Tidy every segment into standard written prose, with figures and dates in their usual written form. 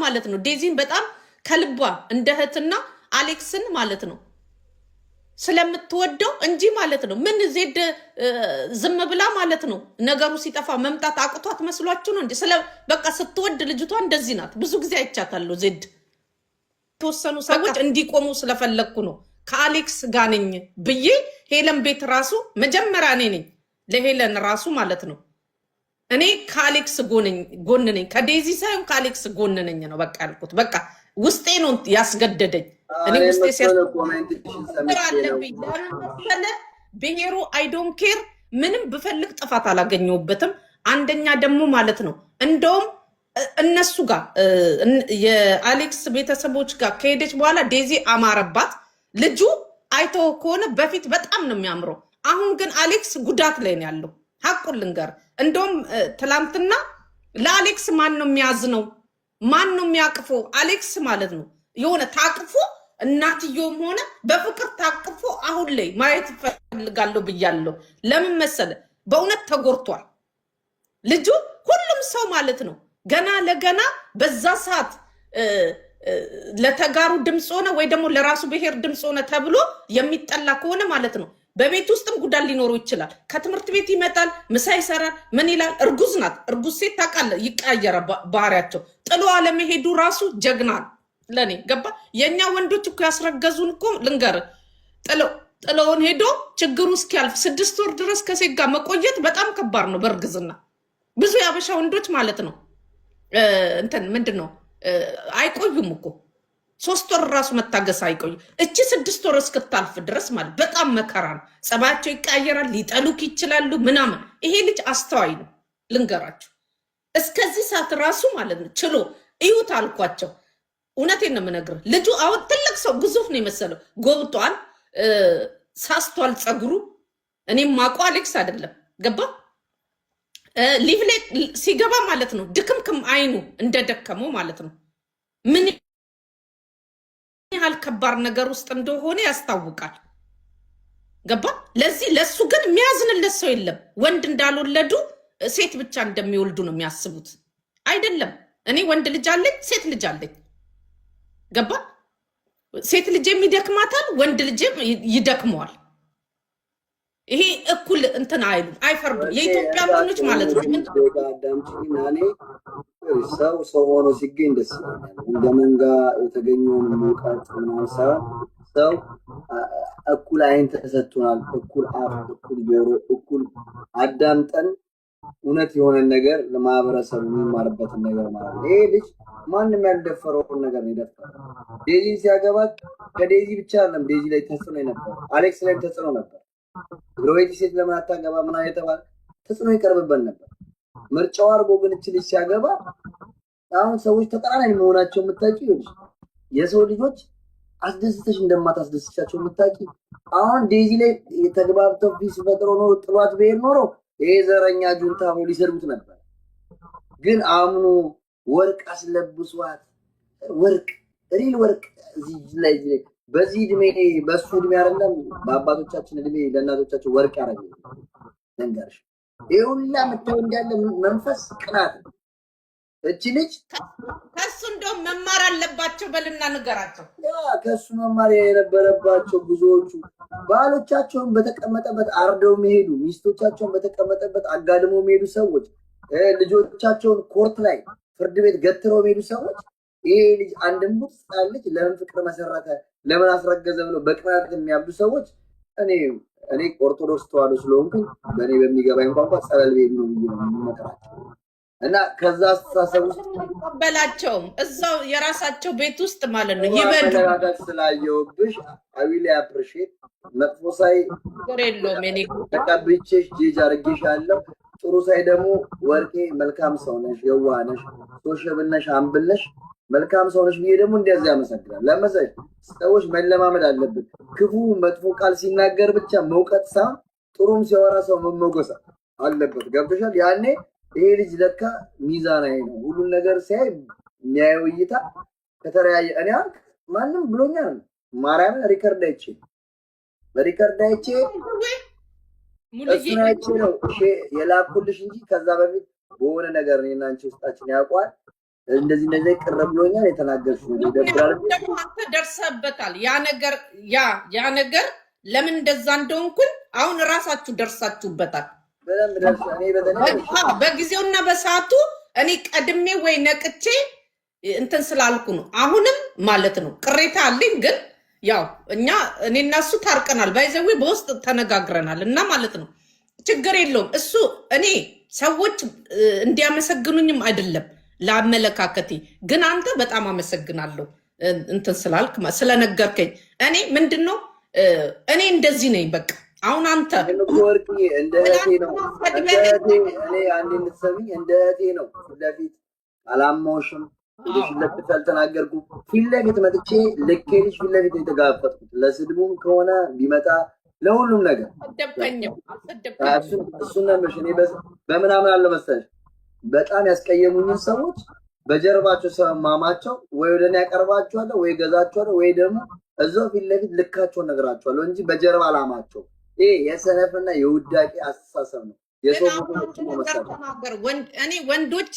ማለት ነው ዴዚን በጣም ከልቧ እንደ እህትና አሌክስን ማለት ነው ስለምትወደው እንጂ ማለት ነው ምን ዜድ ዝም ብላ ማለት ነው ነገሩ ሲጠፋ መምጣት አቅቷት መስሏችሁ ነው እንዴ? ስለ በቃ ስትወድ ልጅቷ እንደዚህ ናት። ብዙ ጊዜ አይቻታለሁ። ዜድ ተወሰኑ ሰዎች እንዲቆሙ ስለፈለኩ ነው ከአሌክስ ጋር ነኝ ብዬ ሄለን ቤት ራሱ መጀመሪያ እኔ ነኝ ለሄለን ራሱ ማለት ነው እኔ ከአሌክስ ጎን ነኝ ከዴዚ ሳይሆን ከአሌክስ ጎን ነኝ ነው በቃ ያልኩት። በቃ ውስጤ ነው ያስገደደኝ። እኔ ውስጤ ሲያስገድደኝ ብሔሩ አይ ዶንት ኬር ምንም ብፈልግ ጥፋት አላገኘሁበትም። አንደኛ ደግሞ ማለት ነው እንደውም እነሱ ጋር የአሌክስ ቤተሰቦች ጋር ከሄደች በኋላ ዴዚ አማረባት። ልጁ አይተው ከሆነ በፊት በጣም ነው የሚያምረው። አሁን ግን አሌክስ ጉዳት ላይ ነው ያለው። ሐቁን ልንገር እንደውም ትላንትና ለአሌክስ ማን ነው የሚያዝነው? ማን ነው የሚያቅፈው? አሌክስ ማለት ነው የሆነ ታቅፎ እናትየውም ሆነ በፍቅር ታቅፎ አሁን ላይ ማየት ፈልጋለሁ ብያለሁ። ለምን መሰለ? በእውነት ተጎርቷል ልጁ። ሁሉም ሰው ማለት ነው ገና ለገና በዛ ሰዓት ለተጋሩ ድምፅ ሆነ ወይ ደግሞ ለራሱ ብሔር ድምፅ ሆነ ተብሎ የሚጠላ ከሆነ ማለት ነው በቤት ውስጥም ጉዳት ሊኖረው ይችላል። ከትምህርት ቤት ይመጣል፣ ምሳ ይሰራል፣ ምን ይላል። እርጉዝ ናት። እርጉዝ ሴት ታውቃለህ፣ ይቀያየራል ባህሪያቸው። ጥሎ አለመሄዱ ራሱ ጀግና ለኔ ገባ። የኛ ወንዶች እኮ ያስረገዙን እኮ ልንገርህ፣ ጥለውን ሄዶ ችግሩ እስኪያልፍ 6 ወር ድረስ ከሴት ጋር መቆየት በጣም ከባድ ነው በእርግዝና። ብዙ ያበሻ ወንዶች ማለት ነው እንትን ምንድን ነው አይቆዩም እኮ 3 ወር ራሱ መታገስ አይቆዩ። እቺ 6 ወር እስክታልፍ ድረስ ማለት በጣም መከራ ነው። ጸባያቸው ይቀያየራል፣ ሊጠሉክ ይችላሉ ምናምን። ይሄ ልጅ አስተዋይ ነው ልንገራቸው። እስከዚህ ሰዓት ራሱ ማለት ነው ችሎ እዩት አልኳቸው። እውነቴን ነው የምነግርህ። ልጁ አሁን ትልቅ ሰው ግዙፍ ነው የመሰለው። ጎብጧል፣ ሳስቷል ፀጉሩ። እኔም ማውቀው አሌክስ አይደለም ገባ። ሊቭ ላይ ሲገባ ማለት ነው ድክምክም አይኑ እንደደከመው ማለት ነው። ምን ያህል ከባድ ነገር ውስጥ እንደሆነ ያስታውቃል። ገባ። ለሱ ግን የሚያዝንለት ሰው የለም። ወንድ እንዳልወለዱ ሴት ብቻ እንደሚወልዱ ነው የሚያስቡት። አይደለም። እኔ ወንድ ልጅ አለኝ፣ ሴት ልጅ አለኝ። ገባ። ሴት ልጅ ይደክማታል፣ ወንድ ልጅ ይደክመዋል። ይሄ እኩል እንትን አይሉም፣ አይፈርዱም። የኢትዮጵያ ወንዶች ማለት ነው ሰው ሆኖ ሲገኝ ደስ ይላል። እንደ መንጋ የተገኘውን ሙቀት ሳይሆን ሰው እኩል አይን ተሰጥቶናል፣ እኩል አፍ፣ እኩል ጆሮ፣ እኩል አዳምጠን እውነት የሆነን ነገር ለማህበረሰቡ የሚማርበትን ነገር ማለት ነው። ይሄ ልጅ ማንም ያልደፈረውን ነገር ነው የደፈረው። ዴዚ ሲያገባት ከዴዚ ብቻ አይደለም ዴዚ ላይ ተጽዕኖ ነበር፣ አሌክስ ላይ ተጽዕኖ ነበር። ግሮዌቲ ሴት ለምን አታገባ ምናምን የተባለ ተጽዕኖ ይቀርብበት ነበር። ምርጫው አድርጎ ግን እቺ ልጅ ሲያገባ አሁን ሰዎች ተቃራኒ መሆናቸው የምታውቂ ይሆንሽ። የሰው ልጆች አስደስተሽ እንደማታስደስቻቸው የምታውቂ። አሁን ዴዚ ላይ የተግባብተው ፊስ ፈጥሮ ነው ጥሏት ብሄር ኖሮ ይሄ ዘረኛ ጁንታ ነው ሊሰድቡት ነበር። ግን አምኖ ወርቅ አስለብሷት ወርቅ ሪል ወርቅ እዚህ ላይ በዚህ እድሜ በሱ እድሜ አይደለም በአባቶቻችን እድሜ ለእናቶቻቸው ወርቅ ያደረገ ነገርሽ ይሁላ መተው እንዳለ መንፈስ ቅናት። እቺ ልጅ ከሱ እንደው መማር አለባቸው በልና ንገራቸው። ከሱ መማር የነበረባቸው ብዙዎቹ ባሎቻቸውን በተቀመጠበት አርደው መሄዱ፣ ሚስቶቻቸውን በተቀመጠበት አጋድሞ መሄዱ ሰዎች፣ ልጆቻቸውን ኮርት ላይ ፍርድ ቤት ገትረው መሄዱ ሰዎች ይሄ ልጅ አንድም ቡት ልጅ ለምን ፍቅር መሰረተ ለምን አስረገዘ ብለው በቅናት የሚያብዱ ሰዎች እኔ ኦርቶዶክስ ተዋህዶ ስለሆንኩኝ በእኔ በሚገባኝ ቋንቋ ጸበል ቤት ነው የሚመከራቸው እና ከዛ አስተሳሰብ ውስጥ በላቸውም እዛው የራሳቸው ቤት ውስጥ ማለት ነው ይበሉ። ስላየሁብሽ አዊሊ አፕሪሺየት መጥፎ ሳይ ጎሬሎም እኔ ተቀብቼሽ ጄጅ አድርጌሻለሁ። ጥሩ ሳይ ደግሞ ወርቄ መልካም ሰው ነሽ፣ የዋህ ነሽ፣ ሶሻብል ነሽ፣ አምብል ነሽ፣ መልካም ሰው ነሽ ብዬ ደግሞ እንደዚህ ያመሰግናል። ለመሰል ሰዎች መለማመድ አለብን። ክፉ መጥፎ ቃል ሲናገር ብቻ መውቀት ሳይሆን ጥሩም ሲያወራ ሰው መሞገስ አለበት። ገብቶሻል? ያኔ ይሄ ልጅ ለካ ሚዛናዊ ነው። ሁሉን ነገር ሲያይ የሚያየው እይታ ከተለያየ እኔ ማንም ብሎኛል። ማርያም ሪከርድ አይቼ እሱናቼ ነው የላኩልሽ እንጂ ከዛ በፊት በሆነ ነገር እኔና አንቺ ውስጣችን ያውቋል። እንደዚህ እንደዚህ ቅር ብሎኛል የተናገርሽው ይደብራል። ደግሞ አንተ ደርሰበታል። ያ ነገር ለምን እንደዛ እንደሆንኩኝ አሁን ራሳችሁ ደርሳችሁበታል። በጊዜውና በሰዓቱ እኔ ቀድሜ ወይ ነቅቼ እንትን ስላልኩ ነው። አሁንም ማለት ነው ቅሬታ አለኝ። ግን ያው እኔ እና እሱ ታርቀናል። ባይዘዌ በውስጥ ተነጋግረናል እና ማለት ነው ችግር የለውም። እሱ እኔ ሰዎች እንዲያመሰግኑኝም አይደለም ለአመለካከቴ። ግን አንተ በጣም አመሰግናለሁ እንትን ስላልክ ስለነገርከኝ። እኔ ምንድነው እኔ እንደዚህ ነኝ በቃ። አሁን አንተ ወርቂ እንደ እህቴ ነው እኔ አንዴ እንድትሰሚኝ እንደ እህቴ ነው። ፊት አላማውሽም ልጅ ለጥፍ አልተናገርኩም። ፊት ለፊት መጥቼ ልኬልሽ ፊት ለፊት የተጋፈጥኩት ለስድቡም ከሆነ ቢመጣ ለሁሉም ነገር እሱን ነሽ። እኔ በምናምን አለ መሰለሽ በጣም ያስቀየሙኝን ሰዎች በጀርባቸው ሰማማቸው ወይ ወደ እኔ ያቀርባቸዋለሁ ወይ ገዛቸዋለሁ ወይ ደግሞ እዛው ፊት ለፊት ልካቸውን ነግራቸዋለሁ እንጂ በጀርባ አላማቸው። ይሄ የሰነፍና የውዳቂ አስተሳሰብ ነው። እኔ ወንዶች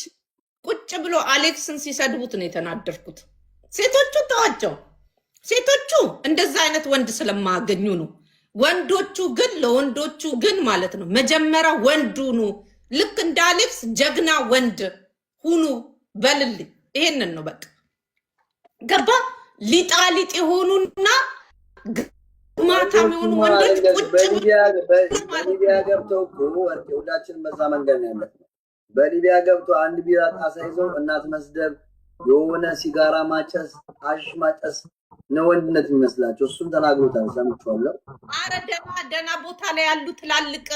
ቁጭ ብሎ አሌክስን ሲሰድቡት ነው የተናደርኩት። ሴቶቹ ተዋቸው። ሴቶቹ እንደዛ አይነት ወንድ ስለማገኙ ነው። ወንዶቹ ግን ለወንዶቹ ግን ማለት ነው መጀመሪያ ወንድ ሁኑ። ልክ እንደ አሌክስ ጀግና ወንድ ሁኑ በልልኝ። ይሄንን ነው በቃ ገባ። ሊጣሊጥ የሆኑና ግማታም የሆኑ ወንዶች ቁጭ በሊቢያ ገብተው ሁላችንም በዛ መንገድ ነው ያለነው። በሊቢያ ገብቶ አንድ ቢራ ጣሳ ይዘው እናት መስደብ፣ የሆነ ሲጋራ ማጨስ፣ አሽ ማጨስ ነው ወንድነት የሚመስላቸው። እሱም ተናግሮታል ሰምቼዋለሁ። አረ ደና ቦታ ላይ ያሉ ትላልቅ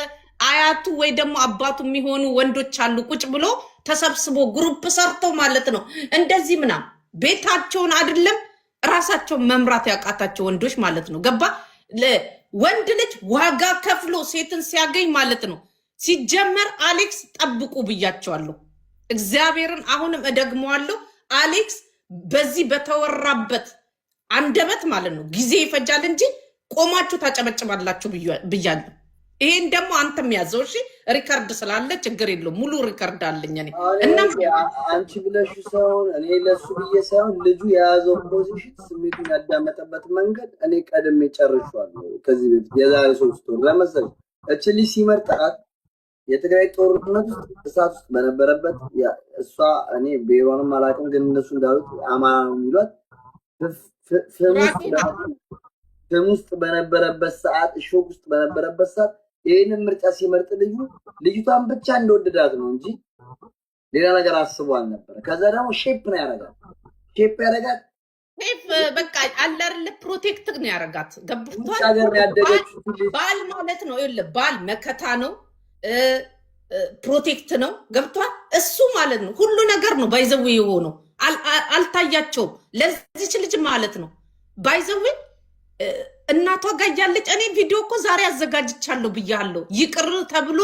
አያቱ ወይ ደግሞ አባቱ የሚሆኑ ወንዶች አሉ ቁጭ ብሎ ተሰብስቦ ግሩፕ ሰርተው ማለት ነው እንደዚህ ምናምን ቤታቸውን አይደለም ራሳቸውን መምራት ያቃታቸው ወንዶች ማለት ነው ገባ። ወንድ ልጅ ዋጋ ከፍሎ ሴትን ሲያገኝ ማለት ነው። ሲጀመር አሌክስ ጠብቁ ብያቸዋለሁ። እግዚአብሔርን አሁንም እደግመዋለሁ። አሌክስ በዚህ በተወራበት አንደበት ማለት ነው ጊዜ ይፈጃል እንጂ ቆማችሁ ታጨበጭባላችሁ ብያለሁ። ይሄን ደግሞ አንተም ያዘው እሺ። ሪከርድ ስላለ ችግር የለውም። ሙሉ ሪከርድ አለኝ እኔ እና አንቺ ብለሽ ሳይሆን እኔ ለሱ ብዬ ሳይሆን ልጁ የያዘው ፖዚሽን ስሜቱን ያዳመጠበት መንገድ እኔ ቀድሜ ጨርሻለሁ። ከዚህ በፊት የዛሬ 3 ወር ለመሰለኝ እቺ ልጅ ሲመርጣት የትግራይ ጦርነት ውስጥ እሳት ውስጥ በነበረበት እሷ እኔ ብሔሯንም አላውቅም፣ ግን እነሱ እንዳሉት አማራ ነው የሚሏት ፍም ውስጥ በነበረበት ሰዓት ሾክ ውስጥ በነበረበት ሰዓት ይህንን ምርጫ ሲመርጥ ልጅቷን ብቻ እንደወደዳት ነው እንጂ ሌላ ነገር አስቦ አልነበረ። ከዛ ደግሞ ሼፕ ነው ያደርጋት። ሼፕ ያደርጋት በቃ አለርል ፕሮቴክት ነው ያደርጋት። ገብቷል። ሀገር ያደገችው ባል ማለት ነው። ይኸውልህ ባል መከታ ነው፣ ፕሮቴክት ነው። ገብቷል። እሱ ማለት ነው ሁሉ ነገር ነው ባይዘው የሆነው አልታያቸውም። ለዚች ልጅ ማለት ነው ባይዘው እናቷ ጋር ያለች እኔ ቪዲዮ እኮ ዛሬ አዘጋጅቻለሁ ብያለሁ። ይቅር ተብሎ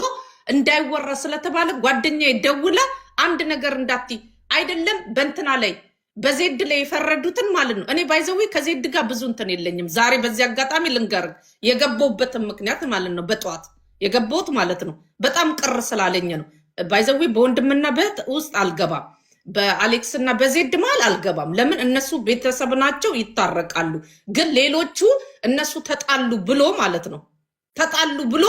እንዳይወራ ስለተባለ ጓደኛዬ ደውላ አንድ ነገር እንዳትይ አይደለም በእንትና ላይ በዜድ ላይ የፈረዱትን ማለት ነው። እኔ ባይዘዊ ከዜድ ጋር ብዙ እንትን የለኝም። ዛሬ በዚህ አጋጣሚ ልንገር የገባሁበትን ምክንያት ማለት ነው። በጠዋት የገባሁት ማለት ነው በጣም ቅር ስላለኝ ነው። ባይዘዊ በወንድምና በእህት ውስጥ አልገባም። በአሌክስ እና በዜድ መሃል አልገባም። ለምን እነሱ ቤተሰብ ናቸው፣ ይታረቃሉ። ግን ሌሎቹ እነሱ ተጣሉ ብሎ ማለት ነው ተጣሉ ብሎ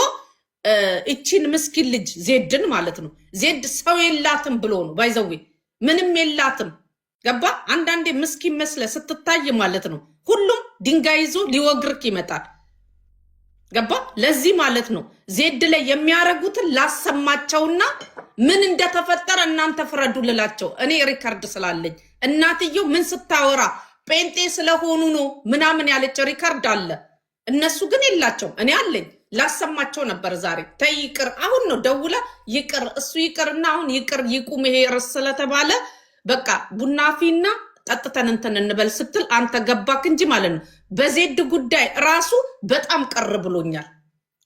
እቺን ምስኪን ልጅ ዜድን ማለት ነው ዜድ ሰው የላትም ብሎ ነው ባይዘዌ ምንም የላትም። ገባ። አንዳንዴ ምስኪን መስለ ስትታይ ማለት ነው ሁሉም ድንጋይ ይዞ ሊወግርክ ይመጣል። ገባ። ለዚህ ማለት ነው ዜድ ላይ የሚያረጉትን ላሰማቸውና ምን እንደተፈጠረ እናንተ ፍረዱ ልላቸው። እኔ ሪከርድ ስላለኝ እናትየው ምን ስታወራ ጴንጤ ስለሆኑ ነው ምናምን ያለች ሪከርድ አለ። እነሱ ግን የላቸው። እኔ አለኝ ላሰማቸው ነበር ዛሬ። ተይ ይቅር፣ አሁን ነው ደውላ ይቅር፣ እሱ ይቅርና አሁን ይቅር ይቁም ይሄ ርዕስ ስለተባለ በቃ ቡናፊና ጠጥተን እንትን እንበል ስትል አንተ ገባክ እንጂ ማለት ነው። በዜድ ጉዳይ ራሱ በጣም ቅር ብሎኛል።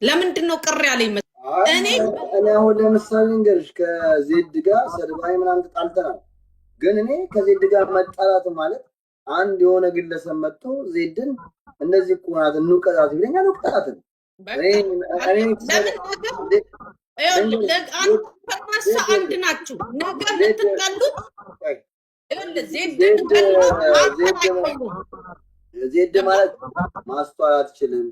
ለምንድን ነው ቅር ያለኝ? እኔ አሁን ለምሳሌ እንገርሽ ከዜድ ጋር ሰድባይ ምናምን ተጣልተናል። ግን እኔ ከዜድ ጋር መጣላት ማለት አንድ የሆነ ግለሰብ መጥቶ ዜድን እንደዚህ እኮ ናት እንውቀጣት ይለኛል። እንውቀጣት አንድ ናችሁ። ነገር ልትጠሉት ዜድ ማለት ማስተዋል አትችልም።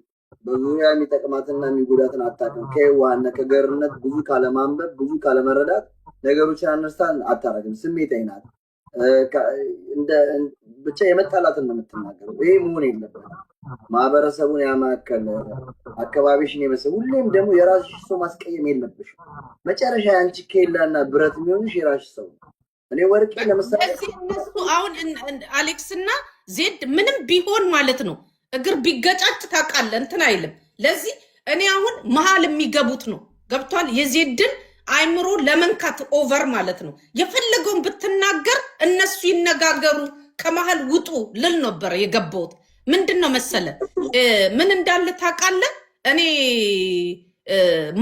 በዙሪያ የሚጠቅማትና የሚጎዳትን አታውቅም። ከዋና ከገርነት ብዙ ካለማንበብ ብዙ ካለመረዳት ነገሮችን አንደርስታንድ አታረግም። ስሜታዊ ናት። ብቻ የመጣላትን ነው የምትናገረው። ይሄ መሆን የለበትም። ማህበረሰቡን ያማከለ አካባቢሽን የመሰለ ሁሌም ደግሞ የራስሽ ሰው ማስቀየም የለብሽም። መጨረሻ አንቺ ኬላና ብረት የሚሆንሽ የራስሽ ሰው ነው። እኔ ወርቄ ለምሳሌ እነሱ አሁን አሌክስ እና ዜድ ምንም ቢሆን ማለት ነው እግር ቢገጫጭ ታውቃለህ እንትን አይልም። ለዚህ እኔ አሁን መሀል የሚገቡት ነው ገብቷል። የዜድን አይምሮ ለመንካት ኦቨር ማለት ነው። የፈለገውን ብትናገር እነሱ ይነጋገሩ ከመሀል ውጡ ልል ነበር የገባሁት። ምንድን ነው መሰለ ምን እንዳለ ታውቃለህ። እኔ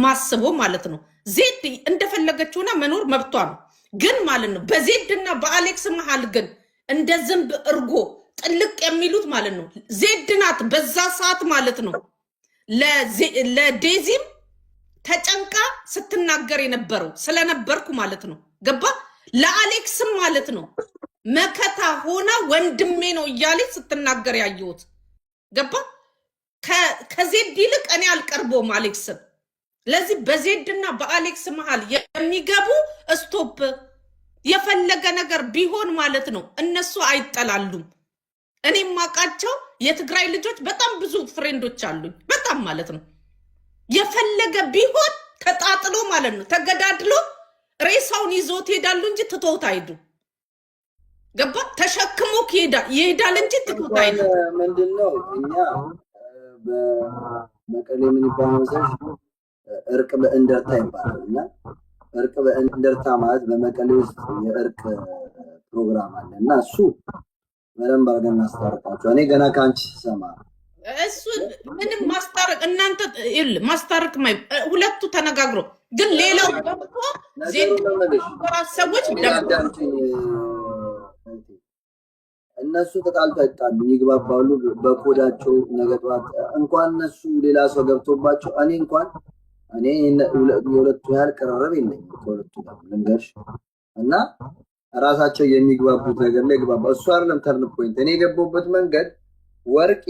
ማስበው ማለት ነው ዜድ እንደፈለገች ሆና መኖር መብቷ ነው። ግን ማለት ነው በዜድና በአሌክስ መሀል ግን እንደ ዝንብ እርጎ ጥልቅ የሚሉት ማለት ነው ዜድ ናት። በዛ ሰዓት ማለት ነው ለዴዚም ተጨንቃ ስትናገር የነበረው ስለነበርኩ ማለት ነው ገባ። ለአሌክስም ማለት ነው መከታ ሆና ወንድሜ ነው እያለች ስትናገር ያየሁት ገባ። ከዜድ ይልቅ እኔ አልቀርበውም አሌክስን። ለዚህ በዜድና በአሌክስ መሀል የሚገቡ ስቶፕ። የፈለገ ነገር ቢሆን ማለት ነው እነሱ አይጠላሉም። እኔ ማቃቸው የትግራይ ልጆች በጣም ብዙ ፍሬንዶች አሉኝ በጣም ማለት ነው። የፈለገ ቢሆን ተጣጥሎ ማለት ነው ተገዳድሎ ሬሳውን ይዞት ይሄዳሉ እንጂ ትቶት አይዱ ገባ። ተሸክሞ ይሄዳል እንጂ ትቶት አይዱ። ምንድነው እኛ በመቀሌ ምን ይባላል እርቅ በእንደርታ ይባላል። እና እርቅ በእንደርታ ማለት በመቀሌ ውስጥ የእርቅ ፕሮግራም አለ እና እሱ በደንብ አድርገን እናስታርቃቸው። እኔ ገና ከአንቺ ሰማ እሱ ምንም ማስታረቅ እናንተ ማስታረቅ ሁለቱ ተነጋግሮ ግን ሌላው ገብቶ ሰዎች እነሱ ተጣልቶ አይጣሉ ይግባባሉ በኮዳቸው። ነገ ጠዋት እንኳን እነሱ ሌላ ሰው ገብቶባቸው እኔ የሁለቱ ያህል ቀረረብ የለኝም ከሁለቱ ጋር ልንገርሽ። እና ራሳቸው የሚግባቡት ነገር ላይ ግባባ። እሱ አይደለም ተርን ፖይንት። እኔ የገባሁበት መንገድ ወርቄ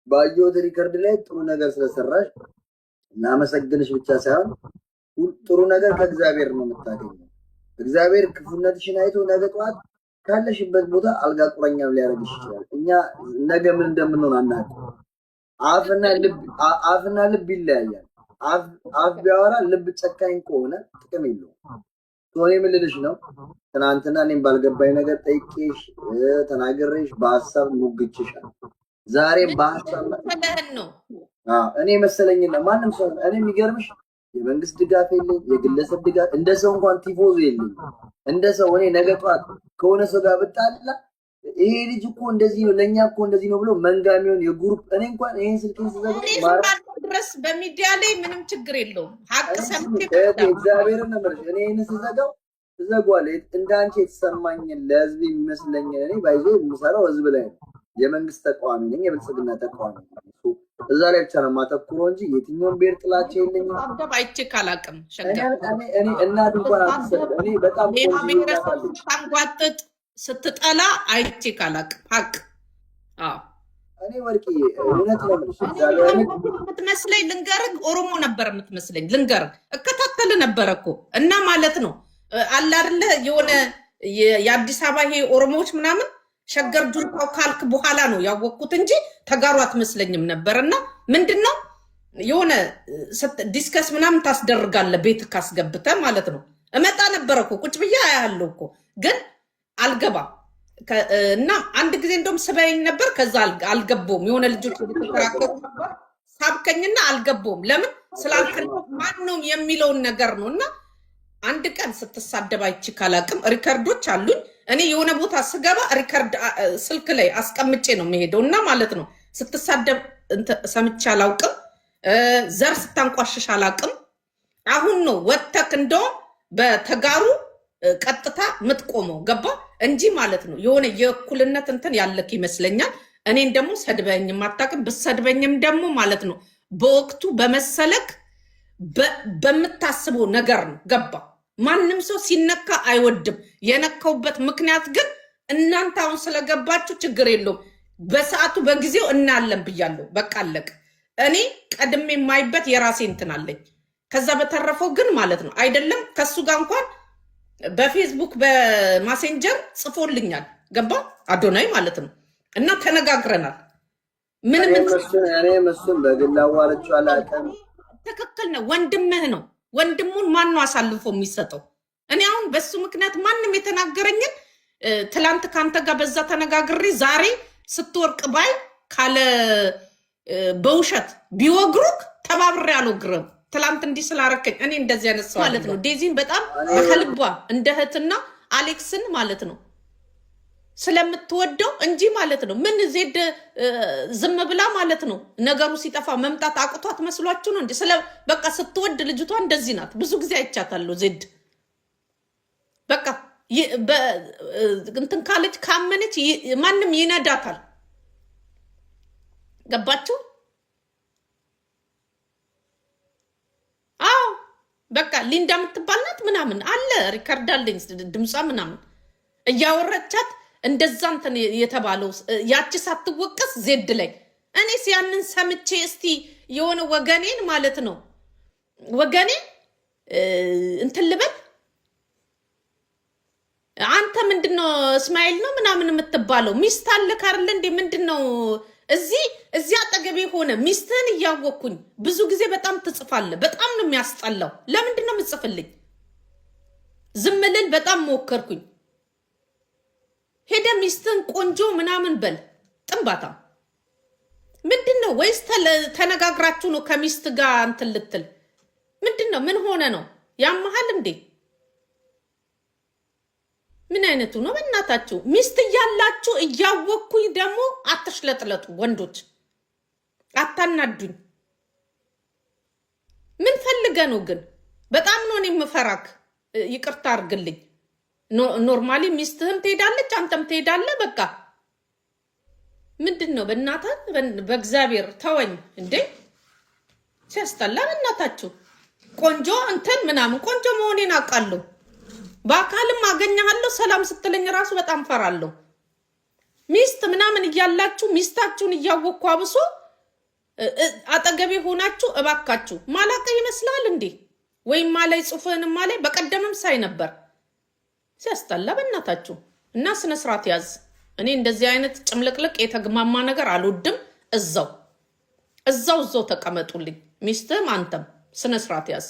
ባየሁት ሪከርድ ላይ ጥሩ ነገር ስለሰራሽ እናመሰግንሽ ብቻ ሳይሆን ጥሩ ነገር ከእግዚአብሔር ነው የምታገኘው። እግዚአብሔር ክፉነትሽን አይቶ ነገ ጠዋት ካለሽበት ቦታ አልጋ ቁረኛም ሊያደርግሽ ይችላል። እኛ ነገ ምን እንደምንሆን አናውቅም። አፍና ልብ ይለያያል። አፍ ቢያወራ ልብ ጨካኝ ከሆነ ጥቅም የለውም። ቶኔ ምልልሽ ነው ትናንትና እኔም ባልገባኝ ነገር ጠይቄሽ ተናግሬሽ በሀሳብ ሙግችሻል። ዛሬም በሀሳብ ነው እኔ መሰለኝና ማንም ሰው እኔ የሚገርምሽ የመንግስት ድጋፍ የለኝ፣ የግለሰብ ድጋፍ እንደ ሰው እንኳን ቲፎዞ የለኝ። እንደ ሰው እኔ ነገ ጠዋት ከሆነ ሰው ጋር ብጣላ ይሄ ልጅ እኮ እንደዚህ ነው ለእኛ እኮ እንደዚህ ነው ብሎ መንጋ የሚሆን የግሩፕ እኔ እንኳን ይሄን ስልኬን ስዘጋ ድረስ በሚዲያ ላይ ምንም ችግር የለውም። ሀቅ ሰምቼ እግዚአብሔርን ነምርሽ እኔ ይህን ስዘጋው ትዘጓለ እንዳንቺ የተሰማኝን ለህዝብ የሚመስለኝ እኔ ባይዞ የምሰራው ህዝብ ላይ ነው። የመንግስት ተቃዋሚ ነኝ፣ የብልጽግና ተቃዋሚ ነኝ። እዛ ላይ ብቻ ነው የማተኩረው እንጂ የትኛውን ብሔር ጥላቻ የለኝም። አደብ አይቼ ካላቅም እኔ እናት እንኳን አትሰድ እኔ በጣም ታንጓጥጥ ስትጠላ አይቼ ካላቅም ሀቅ እኔ ወርቅዬ እውነት ነው የምትመስለኝ ልንገርህ፣ ኦሮሞ ነበር የምትመስለኝ ልንገርህ። እከታተል ነበረ እኮ እና ማለት ነው አለ አይደለ የሆነ የአዲስ አበባ ይሄ ኦሮሞዎች ምናምን ሸገር ጁንታው ካልክ በኋላ ነው ያወቅኩት እንጂ ተጋሩ አትመስለኝም ነበርና ምንድነው የሆነ ዲስከስ ምናምን ታስደርጋለህ ቤት ካስገብተ ማለት ነው። እመጣ ነበረ እኮ ቁጭ ብዬ አያለሁ እኮ ግን አልገባም። እና አንድ ጊዜ እንደውም ስበይኝ ነበር። ከዛ አልገባውም። የሆነ ልጆች ተከራከሩ ነበር ሳብከኝና አልገባውም። ለምን ስላልከኝ ማን ነው የሚለውን ነገር ነው። እና አንድ ቀን ስትሳደብ አይቼ ካላቅም ሪከርዶች አሉኝ። እኔ የሆነ ቦታ ስገባ ሪከርድ ስልክ ላይ አስቀምጬ ነው የምሄደው። እና ማለት ነው ስትሳደብ ሰምቼ አላውቅም። ዘር ስታንቋሽሽ አላቅም። አሁን ነው ወተክ እንደውም በተጋሩ ቀጥታ ምትቆመው ገባ እንጂ ማለት ነው የሆነ የእኩልነት እንትን ያለክ ይመስለኛል። እኔን ደግሞ ሰድበኝም አታውቅም። ብሰድበኝም ደግሞ ማለት ነው በወቅቱ በመሰለክ በምታስበው ነገር ነው ገባ ማንም ሰው ሲነካ አይወድም። የነካውበት ምክንያት ግን እናንተ አሁን ስለገባችሁ ችግር የለውም። በሰዓቱ በጊዜው እናለን ብያለሁ። በቃ አለቅ። እኔ ቀድሜ የማይበት የራሴ እንትን አለኝ። ከዛ በተረፈው ግን ማለት ነው አይደለም ከሱ ጋር እንኳን በፌስቡክ በማሴንጀር ጽፎልኛል። ገባ አዶናይ ማለት ነው እና ተነጋግረናል። ምንም እኔ መስሎኝ በግል አዋለችው አላውቅም። ትክክል ነው። ወንድምህ ነው። ወንድሙን ማን ነው አሳልፎ የሚሰጠው? እኔ አሁን በሱ ምክንያት ማንም የተናገረኝን ትላንት ካንተ ጋር በዛ ተነጋግሬ ዛሬ ስትወርቅ ባይ ካለ በውሸት ቢወግሩክ ተባብሬ አልወግርም። ትላንት እንዲህ ስላረከኝ እኔ እንደዚህ አይነት ሰው ማለት ነው። ዴዚን በጣም ከልቧ እንደ እህትና አሌክስን ማለት ነው ስለምትወደው እንጂ ማለት ነው። ምን ዜድ ዝም ብላ ማለት ነው ነገሩ ሲጠፋ መምጣት አቅቷት መስሏችሁ ነው እንዴ? በቃ ስትወድ ልጅቷ እንደዚህ ናት። ብዙ ጊዜ አይቻታለሁ። ዜድ በቃ እንትን ካለች ካመነች ማንም ይነዳታል። ገባችሁ? አዎ በቃ ሊንዳ የምትባል ናት ምናምን አለ ሪከርድ አለኝ ድምጿ ምናምን እያወረቻት እንደዛ እንትን የተባለው ያቺ ሳትወቀስ ዜድ ላይ እኔስ ያንን ሰምቼ እስቲ የሆነ ወገኔን ማለት ነው ወገኔ እንትን ልበል አንተ ምንድነው እስማኤል ነው ምናምን የምትባለው ሚስት አለ ካርለ እንዴ ምንድነው እዚህ አጠገቤ ሆነ ሚስትህን እያወቅኩኝ ብዙ ጊዜ በጣም ትጽፋለህ። በጣም ነው የሚያስጠላው። ለምንድነው የምጽፍልኝ? ዝም ልል በጣም ሞከርኩኝ። ሄደ ሚስትህን ቆንጆ ምናምን በል ጥንባታ ምንድነው? ወይስ ተነጋግራችሁ ነው ከሚስት ጋር እንትን ልትል? ምንድነው? ምን ሆነ ነው ያመሃል እንዴ? ምን አይነቱ ነው? በእናታችሁ ሚስት እያላችሁ እያወቅኩኝ ደግሞ አትሽለጥለጡ። ወንዶች አታናዱኝ። ምን ፈልገ ነው ግን? በጣም ነው እኔ የምፈራክ። ይቅርታ አድርግልኝ። ኖርማሊ ሚስትህም ትሄዳለች፣ አንተም ትሄዳለህ። በቃ ምንድን ነው? በእናትህ በእግዚአብሔር ተወኝ እንዴ! ሲያስጠላ። በእናታችሁ ቆንጆ እንትን ምናምን ቆንጆ መሆኔን አውቃለሁ። በአካልም አገኘሃለሁ። ሰላም ስትለኝ ራሱ በጣም ፈራለሁ። ሚስት ምናምን እያላችሁ ሚስታችሁን እያወቅኩ አብሶ አጠገቤ ሆናችሁ እባካችሁ ማላቀ ይመስላል እንዴ? ወይም ማላይ ጽሑፍህንም ማላይ በቀደምም ሳይ ነበር። ሲያስጠላ በእናታችሁ። እና ስነ ስርዓት ያዝ። እኔ እንደዚህ አይነት ጭምልቅልቅ የተግማማ ነገር አልወድም። እዛው ተቀመጡልኝ። ሚስትህም አንተም ስነ ስርዓት ያዝ።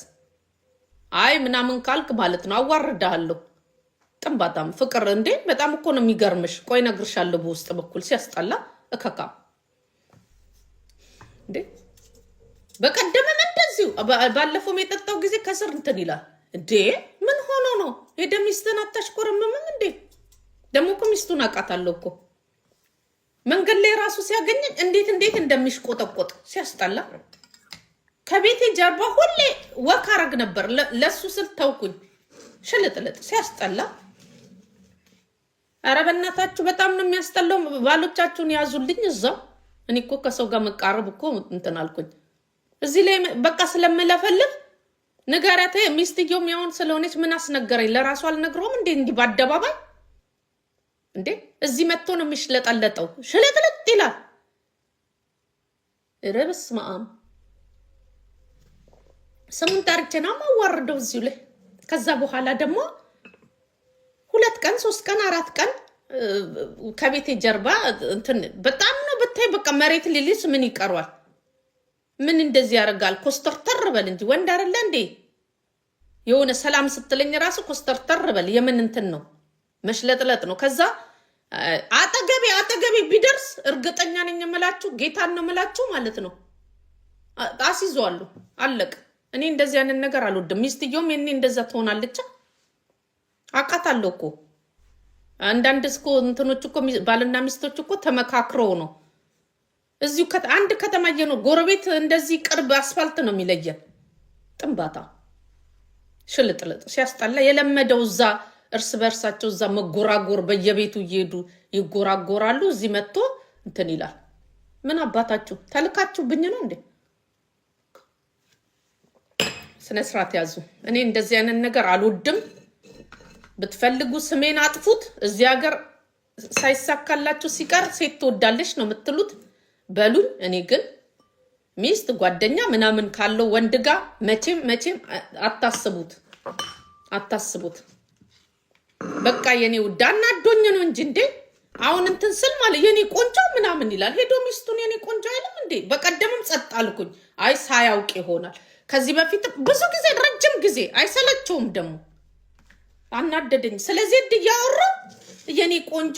አይ ምናምን ካልክ ማለት ነው አዋርዳለሁ። ጥንባታም ፍቅር እንዴ! በጣም እኮ ነው የሚገርምሽ። ቆይ ነግርሻለሁ በውስጥ በኩል ሲያስጠላ እከካ እንዴ! በቀደምም እንደዚሁ ባለፈው የጠጣው ጊዜ ከስር እንትን ይላል እንዴ! ምን ሆኖ ነው? ሄደ ሚስትን አታሽኮረምምም እንዴ? ደግሞ እኮ ሚስቱን አውቃታለሁ እኮ መንገድ ላይ ራሱ ሲያገኘኝ እንዴት እንደሚሽቆጠቆጥ ሲያስጠላ። ከቤቴ ጀርባ ሁሌ ወክ አረግ ነበር። ለሱ ስል ተውኩኝ። ሽልጥልጥ ሲያስጠላ። ኧረ በእናታችሁ በጣም ነው የሚያስጠላው። ባሎቻችሁን ያዙልኝ እዛው። እኔ እኮ ከሰው ጋር መቃረብ እኮ እንትን አልኩኝ። እዚህ ላይ በቃ ስለምለፈልፍ ንገረቴ። ሚስትየውም ያውን ስለሆነች ምን አስነገረኝ? ለራሱ አልነግረውም እንዴ? እንዲህ በአደባባይ እንዴ! እዚህ መጥቶ ነው የሚሽለጠለጠው። ሽልጥልጥ ይላል። ኧረ በስመ አብ። ስሙን ጠርቼና ማዋርደው እዚሁ ላይ። ከዛ በኋላ ደግሞ 2 ቀን 3 ቀን 4 ቀን ከቤቴ ጀርባ እንትን በጣም ነው ብታይ። በቃ መሬት ሊልስ ምን ይቀሯል? ምን እንደዚህ ያደርጋል? ኮስተርተር በል እንጂ ወንድ አይደለ እንዴ? የሆነ ሰላም ስትለኝ ራሱ ኮስተርተር በል። የምን እንትን ነው? መሽለጥለጥ ነው። ከዛ አጠገቤ ቢደርስ እርግጠኛ ነኝ የምላችሁ ጌታን ነው የምላችሁ ማለት ነው አስይዘዋለሁ። አለቅ። እኔ እንደዚህ አይነት ነገር አልወድም። ሚስትየውም የኔ እንደዛ ትሆናለች። አውቃታለሁ እኮ አንዳንድ እስኮ እንትኖች እኮ ባልና ሚስቶች እኮ ተመካክረው ነው እዚሁ አንድ ከተማ የኖር ጎረቤት እንደዚህ ቅርብ አስፋልት ነው የሚለየን። ጥንባታ ሽልጥልጥ ሲያስጠላ። የለመደው እዛ እርስ በርሳቸው እዛ መጎራጎር በየቤቱ እየሄዱ ይጎራጎራሉ። እዚህ መጥቶ እንትን ይላል። ምን አባታችሁ ተልካችሁብኝ ነው እንዴ? ስነ ስርዓት ያዙ። እኔ እንደዚህ አይነት ነገር አልወድም። ብትፈልጉ ስሜን አጥፉት። እዚህ ሀገር ሳይሳካላችሁ ሲቀር ሴት ትወዳለች ነው የምትሉት በሉኝ። እኔ ግን ሚስት ጓደኛ ምናምን ካለው ወንድ ጋር መቼም አታስቡት። በቃ የኔ ውድ አናዶኝ ነው እንጂ እንዴ አሁን እንትን ስል ማለት የኔ ቆንጆ ምናምን ይላል። ሄዶ ሚስቱን የኔ ቆንጆ አይልም እንዴ? በቀደምም ጸጥ አልኩኝ። አይ ሳያውቅ ይሆናል። ከዚህ በፊት ብዙ ጊዜ ረጅም ጊዜ አይሰለቸውም ደግሞ አናደደኝ። ስለዚህ እያወራ የኔ ቆንጆ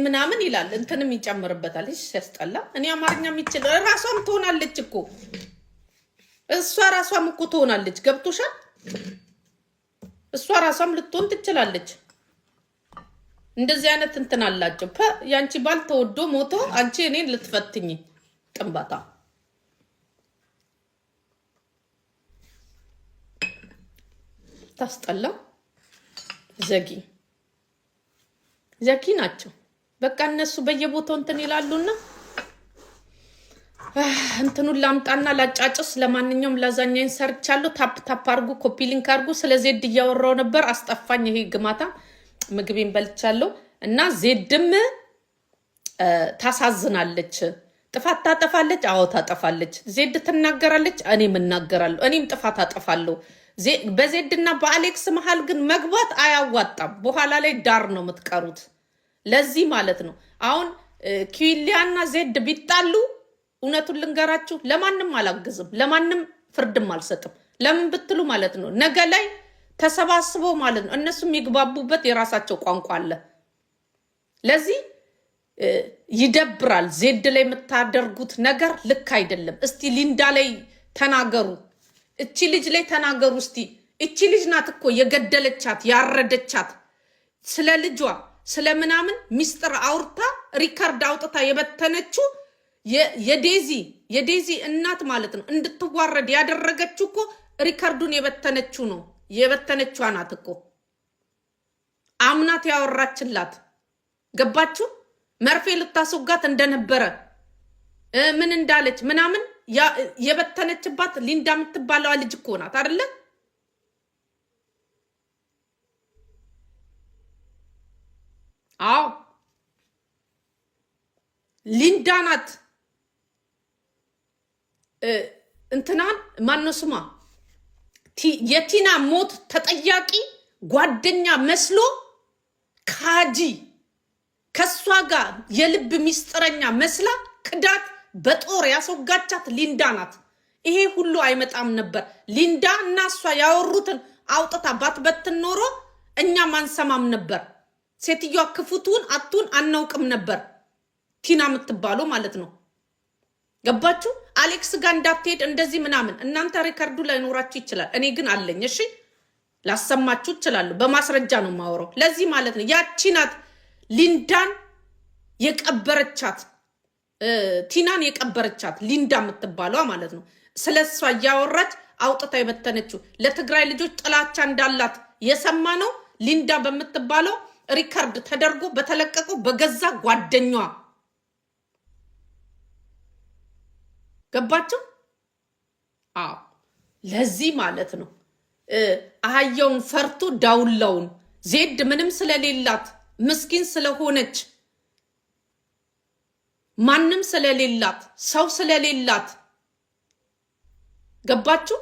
ምናምን ይላል። እንትንም ይጨምርበታል። እሺ ሲያስጠላ። እኔ አማርኛ የሚችል ራሷም ትሆናለች እኮ እሷ ራሷም እኮ ትሆናለች። ገብቶሻል? እሷ ራሷም ልትሆን ትችላለች። እንደዚህ አይነት እንትን አላቸው። ያንቺ ባል ተወዶ ሞቶ አንቺ እኔን ልትፈትኝ ጥንባታ ታስጠላ። ዘጊ ናቸው። በቃ እነሱ በየቦታው እንትን ይላሉና እንትኑን ላምጣና ላጫጭስ። ለማንኛውም ላዛኛዬን ሰርቻለሁ። ታፕ አርጉ፣ ኮፒ ሊንክ አርጉ። ስለ ዜድ እያወራው ነበር፣ አስጠፋኝ። ይሄ ግማታ ምግቤን በልቻለሁ። እና ዜድም ታሳዝናለች። ጥፋት ታጠፋለች። አዎ ታጠፋለች። ዜድ ትናገራለች፣ እኔም እናገራለሁ። እኔም ጥፋት አጠፋለሁ። በዜድና በአሌክስ መሀል ግን መግባት አያዋጣም። በኋላ ላይ ዳር ነው የምትቀሩት። ለዚህ ማለት ነው አሁን ኪሊያና ዜድ ቢጣሉ እውነቱን ልንገራችሁ፣ ለማንም አላግዝም፣ ለማንም ፍርድም አልሰጥም። ለምን ብትሉ ማለት ነው ነገ ላይ ተሰባስበው ማለት ነው እነሱ የሚግባቡበት የራሳቸው ቋንቋ አለ። ለዚህ ይደብራል። ዜድ ላይ የምታደርጉት ነገር ልክ አይደለም። እስቲ ሊንዳ ላይ ተናገሩ፣ እቺ ልጅ ላይ ተናገሩ እስቲ። እቺ ልጅ ናት እኮ የገደለቻት ያረደቻት። ስለ ልጇ ስለ ምናምን ሚስጥር አውርታ ሪካርድ አውጥታ የበተነችው የዴዚ እናት ማለት ነው እንድትዋረድ ያደረገችው እኮ ሪካርዱን የበተነችው ነው። የበተነችዋ ናት እኮ አምናት ያወራችላት። ገባችሁ? መርፌ ልታስወጋት እንደነበረ ምን እንዳለች ምናምን የበተነችባት ሊንዳ የምትባለዋ ልጅ እኮ ናት አይደለ? አዎ ሊንዳ ናት። እንትናን ማነው ስሟ? የቲና ሞት ተጠያቂ ጓደኛ መስሎ ካጂ ከሷ ጋር የልብ ሚስጥረኛ መስላ ክዳት በጦር ያስወጋቻት ሊንዳ ናት። ይሄ ሁሉ አይመጣም ነበር። ሊንዳ እና እሷ ያወሩትን አውጥታ ባትበትን ኖሮ እኛ ማንሰማም ነበር። ሴትዮዋ ክፉቱን አቱን አናውቅም ነበር። ቲና የምትባለው ማለት ነው። ገባችሁ? አሌክስ ጋር እንዳትሄድ እንደዚህ ምናምን እናንተ ሪከርዱ ላይኖራችሁ ይችላል። እኔ ግን አለኝ። እሺ ላሰማችሁ እችላለሁ። በማስረጃ ነው የማወራው። ለዚህ ማለት ነው ያቺ ናት ሊንዳን የቀበረቻት፣ ቲናን የቀበረቻት ሊንዳ የምትባለዋ ማለት ነው። ስለሷ እያወራች አውጥታ የበተነችው ለትግራይ ልጆች ጥላቻ እንዳላት የሰማ ነው። ሊንዳ በምትባለው ሪከርድ ተደርጎ በተለቀቀው በገዛ ጓደኛዋ ገባችሁ? አዎ ለዚህ ማለት ነው አህያውን ፈርቶ ዳውላውን። ዜድ ምንም ስለሌላት ምስኪን ስለሆነች ማንም ስለሌላት ሰው ስለሌላት ገባችሁ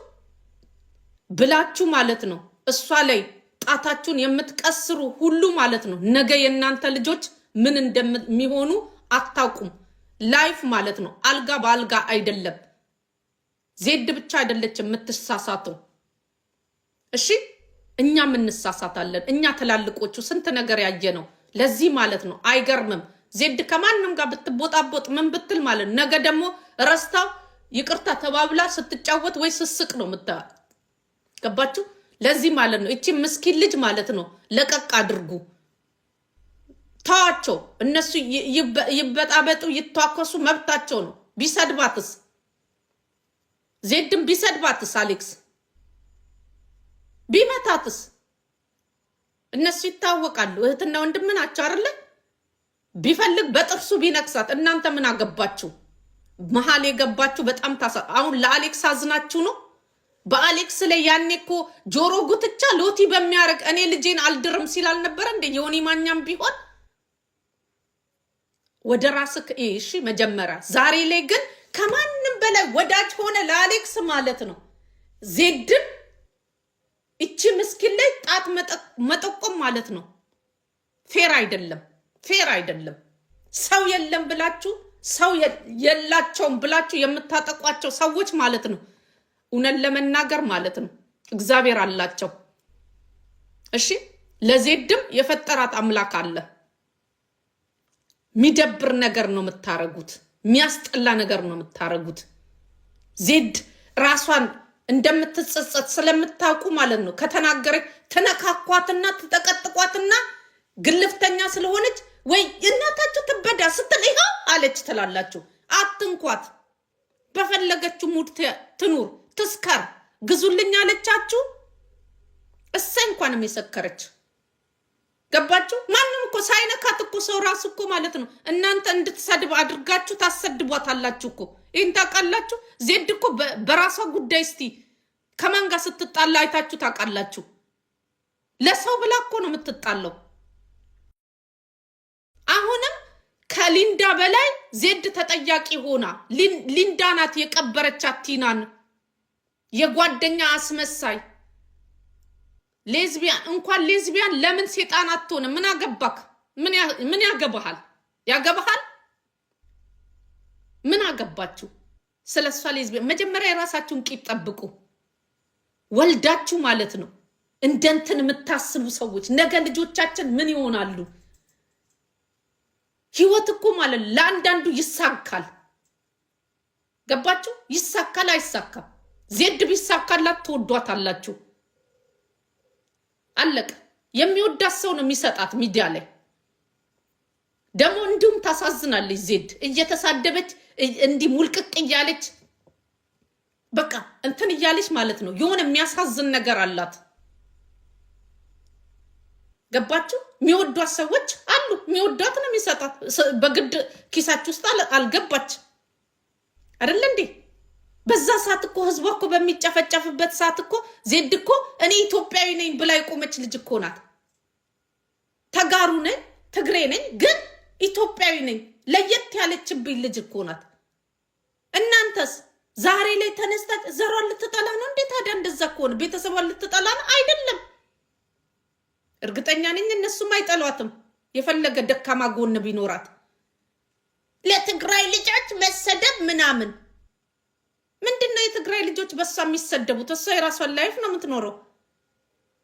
ብላችሁ ማለት ነው እሷ ላይ ጣታችሁን የምትቀስሩ ሁሉ ማለት ነው ነገ የእናንተ ልጆች ምን እንደሚሆኑ አታውቁም። ላይፍ ማለት ነው አልጋ በአልጋ አይደለም። ዜድ ብቻ አይደለች የምትሳሳተው። እሺ እኛም እንሳሳታለን። እኛ ትላልቆቹ ስንት ነገር ያየ ነው። ለዚህ ማለት ነው አይገርምም። ዜድ ከማንም ጋር ብትቦጣቦጥ ምን ብትል ማለት ነገ ደግሞ ረስታው ይቅርታ ተባብላ ስትጫወት ወይ ስስቅ ነው ምታ። ገባችሁ? ለዚህ ማለት ነው እቺ ምስኪን ልጅ ማለት ነው ለቀቅ አድርጉ። ታዋቸው እነሱ ይበጣበጡ ይተዋከሱ መብታቸው ነው። ቢሰድባትስ ዜድም ቢሰድባትስ አሌክስ ቢመታትስ እነሱ ይታወቃሉ። እህትና ወንድም ናቸው አይደለ? ቢፈልግ በጥርሱ ቢነክሳት እናንተ ምን አገባችሁ? መሀል የገባችሁ በጣም አሁን ለአሌክስ አዝናችሁ ነው። በአሌክስ ላይ ያኔ እኮ ጆሮ ጉትቻ ሎቲ በሚያረግ እኔ ልጄን አልድርም ሲል አልነበረ እንደ ዮኒ ማኛም ቢሆን ወደ ራስክ እሺ መጀመሪያ። ዛሬ ላይ ግን ከማንም በላይ ወዳጅ ሆነ ለአሌክስ ማለት ነው። ዜድን እቺ ምስኪን ላይ ጣት መጠቆም ማለት ነው ፌር አይደለም፣ ፌር አይደለም። ሰው የለም ብላችሁ ሰው የላቸውም ብላችሁ የምታጠቋቸው ሰዎች ማለት ነው እውነት ለመናገር ማለት ነው እግዚአብሔር አላቸው። እሺ ለዜድም የፈጠራት አምላክ አለ። ሚደብር ነገር ነው የምታረጉት፣ ሚያስጠላ ነገር ነው የምታረጉት። ዜድ ራሷን እንደምትጸጸት ስለምታውቁ ማለት ነው ከተናገረች ተነካኳትና ተጠቀጥቋትና ግልፍተኛ ስለሆነች ወይ እናታችሁ ትበዳ ስትል ይኸው አለች ትላላችሁ። አትንኳት፣ በፈለገችው ሙድ ትኑር ትስከር። ግዙልኝ አለቻችሁ እሰይ እንኳንም የሰከረች ገባችሁ። ማንም እኮ ሳይነካት እኮ ሰው ራሱ እኮ ማለት ነው እናንተ እንድትሰድብ አድርጋችሁ ታሰድቧታላችሁ እኮ። ይህን ታውቃላችሁ። ዜድ እኮ በራሷ ጉዳይ እስቲ ከማን ጋር ስትጣላ አይታችሁ ታውቃላችሁ? ለሰው ብላ እኮ ነው የምትጣለው። አሁንም ከሊንዳ በላይ ዜድ ተጠያቂ ሆና ሊንዳ ናት የቀበረቻት ቲናን። የጓደኛ አስመሳይ ሌዝቢያን እንኳን ሌዝቢያን ለምን ሴጣን አትሆንም? ምን አገባክ? ምን ያገባሃል? ያገባሃል? ምን አገባችሁ ስለሷ ሌዝቢያን? መጀመሪያ የራሳችሁን ቂጥ ጠብቁ። ወልዳችሁ ማለት ነው እንደንትን የምታስቡ ሰዎች ነገ ልጆቻችን ምን ይሆናሉ? ህይወት እኮ ማለት ለአንዳንዱ ይሳካል። ገባችሁ? ይሳካል አይሳካም። ዜድ ቢሳካላት ትወዷታላችሁ። አለቀ። የሚወዳት ሰው ነው የሚሰጣት ሚዲያ ላይ። ደግሞ እንዲሁም ታሳዝናለች ዜድ እየተሳደበች እንዲህ ሙልቅቅ እያለች በቃ እንትን እያለች ማለት ነው። የሆነ የሚያሳዝን ነገር አላት። ገባችሁ? የሚወዷት ሰዎች አሉ። የሚወዷት ነው የሚሰጣት። በግድ ኪሳችሁ ውስጥ አልገባች አይደለ እንዴ? በዛ ሰዓት እኮ ህዝቧ እኮ በሚጨፈጨፍበት ሰዓት እኮ ዜድ እኮ እኔ ኢትዮጵያዊ ነኝ ብላ የቆመች ልጅ እኮ ናት። ተጋሩ ነኝ ትግሬ ነኝ ግን ኢትዮጵያዊ ነኝ ለየት ያለችብኝ ልጅ እኮ ናት። እናንተስ ዛሬ ላይ ተነስታች ዘሯን ልትጠላ ነው እንዴ? ታዲያ እንደዛ ከሆነ ቤተሰቧን ልትጠላ ነው አይደለም? እርግጠኛ ነኝ እነሱም አይጠሏትም የፈለገ ደካማ ጎን ቢኖራት። ለትግራይ ልጆች መሰደብ ምናምን ምንድነው? የትግራይ ልጆች በሷ የሚሰደቡት? እሷ የራሷን ላይፍ ነው የምትኖረው።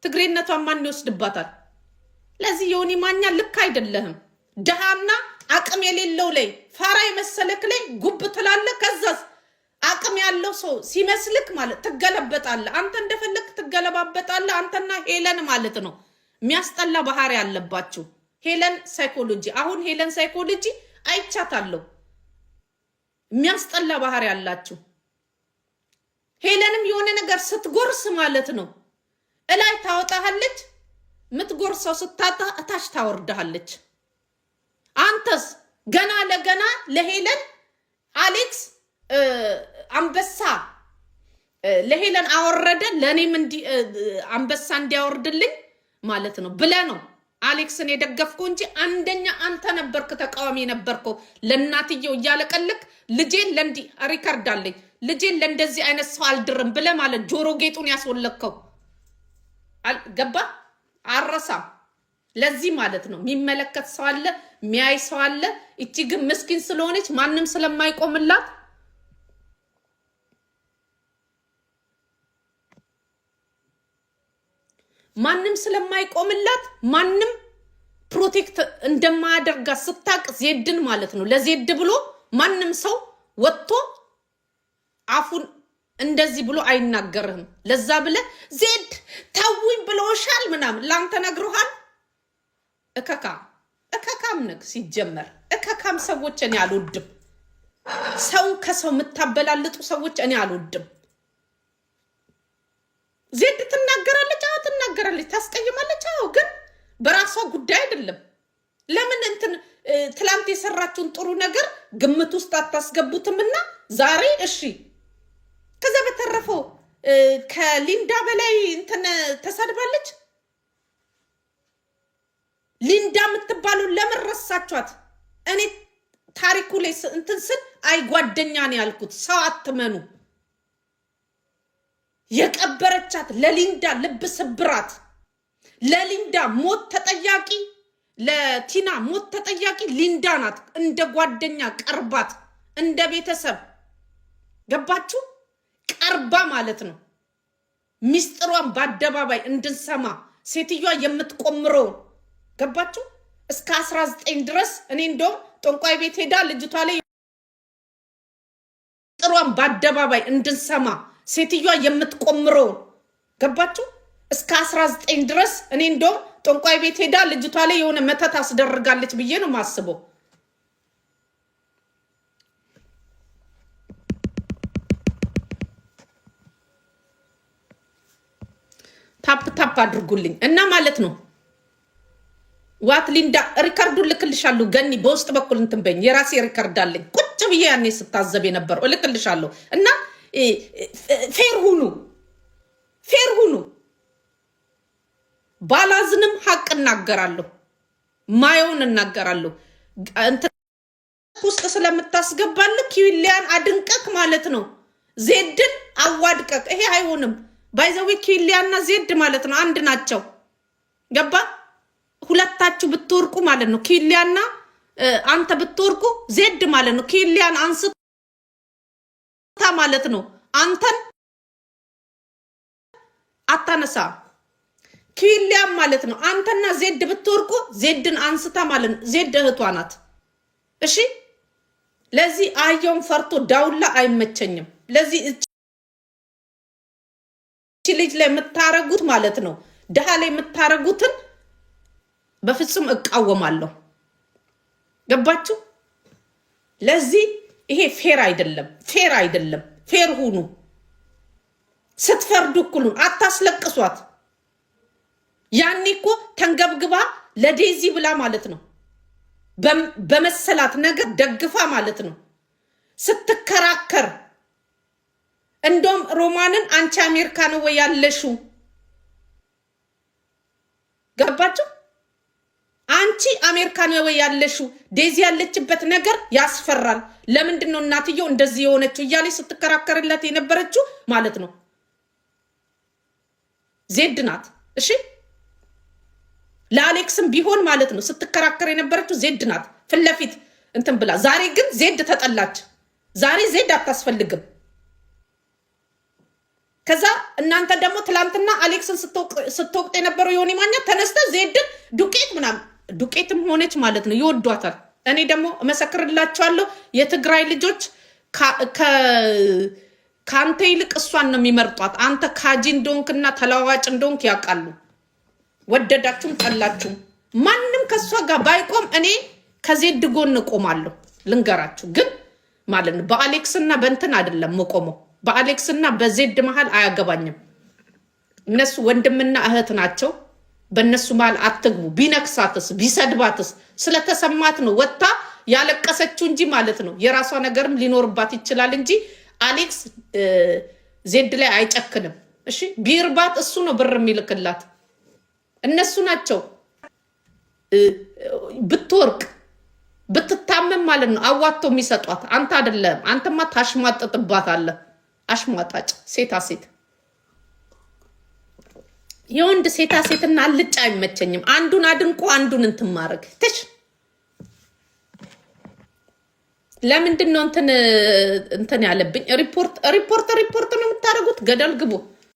ትግሬነቷን ማን ይወስድባታል? ለዚህ ዮኒ ማኛ ልክ አይደለህም። ደሃና አቅም የሌለው ላይ ፋራ የመሰለክ ላይ ጉብ ትላለህ። ከዛስ አቅም ያለው ሰው ሲመስልክ ማለት ትገለበጣለህ። አንተ እንደፈለክ ትገለባበጣለህ። አንተና ሄለን ማለት ነው የሚያስጠላ ባህሪ ያለባችሁ። ሄለን ሳይኮሎጂ አሁን ሄለን ሳይኮሎጂ አይቻታለሁ። የሚያስጠላ ባህሪ ያላችሁ። ሄለንም የሆነ ነገር ስትጎርስ ማለት ነው እላይ ታወጣሃለች። ምትጎርሰው ስታጣ እታች ታወርዳለች። አንተስ ገና ለገና ለሄለን አሌክስ አንበሳ ለሄለን አወረደ ለኔም አንበሳ እንዲያወርድልኝ ማለት ነው ብለ ነው አሌክስን የደገፍከው እንጂ አንደኛ አንተ ነበርክ ተቃዋሚ ነበርከው። ለእናትየው እያለቀልክ ልጄን ለንዲ ሪከርድ አለኝ ልጄን ለእንደዚህ አይነት ሰው አልድርም ብለ ማለት ጆሮ ጌጡን ያስወለከው ገባ አረሳም። ለዚህ ማለት ነው የሚመለከት ሰው አለ የሚያይ ሰው አለ። እቺ ግን ምስኪን ስለሆነች ማንም ስለማይቆምላት ማንም ፕሮቴክት እንደማያደርጋት ስታቅ ዜድን ማለት ነው ለዜድ ብሎ ማንም ሰው ወጥቶ አፉን እንደዚህ ብሎ አይናገርህም። ለዛ ብለ ዜድ ታውኝ ብሎሻል ምናምን ላንተ ነግሮሃል። እከካም ነግ ሲጀመር እከካም ሰዎች እኔ አልወድም። ሰው ከሰው የምታበላልጡ ሰዎች እኔ አልወድም። ዜድ ትናገራለች፣ ትናገራለች፣ ታስቀይማለች። ግን በራሷ ጉዳይ አይደለም። ለምን እንትን ትላንት የሰራችውን ጥሩ ነገር ግምት ውስጥ አታስገቡትምና ዛሬ እሺ። ከዛ በተረፈው ከሊንዳ በላይ እንትን ተሳድባለች። ሊንዳ የምትባለው ለምን ረሳችኋት? እኔ ታሪኩ ላይ እንትን ስል አይ ጓደኛ ነው ያልኩት። ሰው አትመኑ። የቀበረቻት ለሊንዳ ልብ ስብራት፣ ለሊንዳ ሞት ተጠያቂ፣ ለቲና ሞት ተጠያቂ ሊንዳ ናት። እንደ ጓደኛ ቀርባት፣ እንደ ቤተሰብ ገባችሁ? ቀርባ ማለት ነው ሚስጥሯን በአደባባይ እንድንሰማ ሴትዮዋ የምትቆምረው ገባችሁ? እስከ 19 ድረስ እኔ እንደውም ጠንቋይ ቤት ሄዳ ልጅቷ ላይ ሚስጥሯን በአደባባይ እንድንሰማ ሴትዮዋ የምትቆምረው ገባችሁ? እስከ 19 ድረስ እኔ እንደውም ጠንቋይ ቤት ሄዳ ልጅቷ ላይ የሆነ መተት አስደርጋለች ብዬ ነው ማስበው። ታፕ አድርጉልኝ እና ማለት ነው። ዋት ሊንዳ ሪካርዱን ልክልሻለሁ። ገኒ በውስጥ በኩል እንትን በይኝ። የራሴ ሪካርድ አለኝ ቁጭ ብዬ ያኔ ስታዘብ የነበረው ልክልሻለሁ። እና ፌር ሁኑ። ባላዝንም ሀቅ እናገራለሁ፣ ማየውን እናገራለሁ። እንትን ውስጥ ስለምታስገባልክ ኪዊሊያን አድንቀክ ማለት ነው። ዜድን አዋድቀክ። ይሄ አይሆንም። ባይዘዌ ኪዊሊያና ዜድ ማለት ነው አንድ ናቸው። ገባ? ሁለታችሁ ብትወርቁ ማለት ነው። ኪዊሊያና አንተ ብትወርቁ ዜድ ማለት ነው። ኪዊሊያን አንስታ ማለት ነው አንተን አታነሳ። ኪዊሊያን ማለት ነው አንተና ዜድ ብትወርቁ ዜድን አንስታ ማለት ነው። ዜድ እህቷ ናት። እሺ፣ ለዚህ አየውን ፈርቶ ዳውላ አይመቸኝም። ለዚህ ልጅ ላይ የምታረጉት ማለት ነው ደሃ ላይ የምታረጉትን በፍጹም እቃወማለሁ። ገባችሁ? ለዚህ ይሄ ፌር አይደለም። ፌር ሁኑ። ስትፈርዱ እኩል ሁኑ። አታስለቅሷት። ያኔ እኮ ተንገብግባ ለዴዚ ብላ ማለት ነው በመሰላት ነገር ደግፋ ማለት ነው ስትከራከር። እንደውም ሮማንን አንቺ አሜሪካ ነው ወይ ያለሽው? ገባችሁ? አንቺ አሜሪካ ነው ወይ ያለሽው? ዴዚ ያለችበት ነገር ያስፈራል። ለምንድን ነው እናትየው እንደዚህ የሆነችው እያለች ስትከራከርላት የነበረችው ማለት ነው ዜድ ናት። እሺ፣ ለአሌክስም ቢሆን ማለት ነው ስትከራከር የነበረችው ዜድ ናት ፊት ለፊት እንትን ብላ። ዛሬ ግን ዜድ ተጠላች። ዛሬ ዜድ አታስፈልግም። ከዛ እናንተ ደግሞ ትላንትና አሌክስን ስትወቅጥ የነበረው የሆነ ማኛ ተነስተ ዜድን ዱቄት ምናምን ዱቄትም ሆነች ማለት ነው ይወዷታል። እኔ ደግሞ እመሰክርላችኋለሁ የትግራይ ልጆች ከአንተ ይልቅ እሷን ነው የሚመርጧት። አንተ ካጂ እንደሆንክና ተለዋዋጭ እንደሆንክ ያውቃሉ። ወደዳችሁም ጠላችሁም ማንም ከእሷ ጋር ባይቆም እኔ ከዜድ ጎን እቆማለሁ። ልንገራችሁ ግን ማለት ነው በአሌክስና በእንትን አይደለም መቆመው። በአሌክስና በዜድ መሃል አያገባኝም። እነሱ ወንድምና እህት ናቸው። በእነሱ መሃል አትግቡ። ቢነክሳትስ ቢሰድባትስ ስለተሰማት ነው ወጥታ ያለቀሰችው እንጂ ማለት ነው የራሷ ነገርም ሊኖርባት ይችላል እንጂ አሌክስ ዜድ ላይ አይጨክንም። እሺ፣ ቢርባት እሱ ነው ብር የሚልክላት። እነሱ ናቸው ብትወርቅ ብትታመም ማለት ነው አዋጥቶ የሚሰጧት። አንተ አይደለም። አንተማ ታሽሟጥጥባታለህ። አሽሟጣጭ ሴታ ሴት የወንድ ሴታ ሴትና አልጫ አይመቸኝም። አንዱን አድንቆ አንዱን እንትን ማድረግ ትሽ ለምንድን ነው እንትን ያለብኝ? ሪፖርት ነው የምታደርጉት? ገደል ግቡ።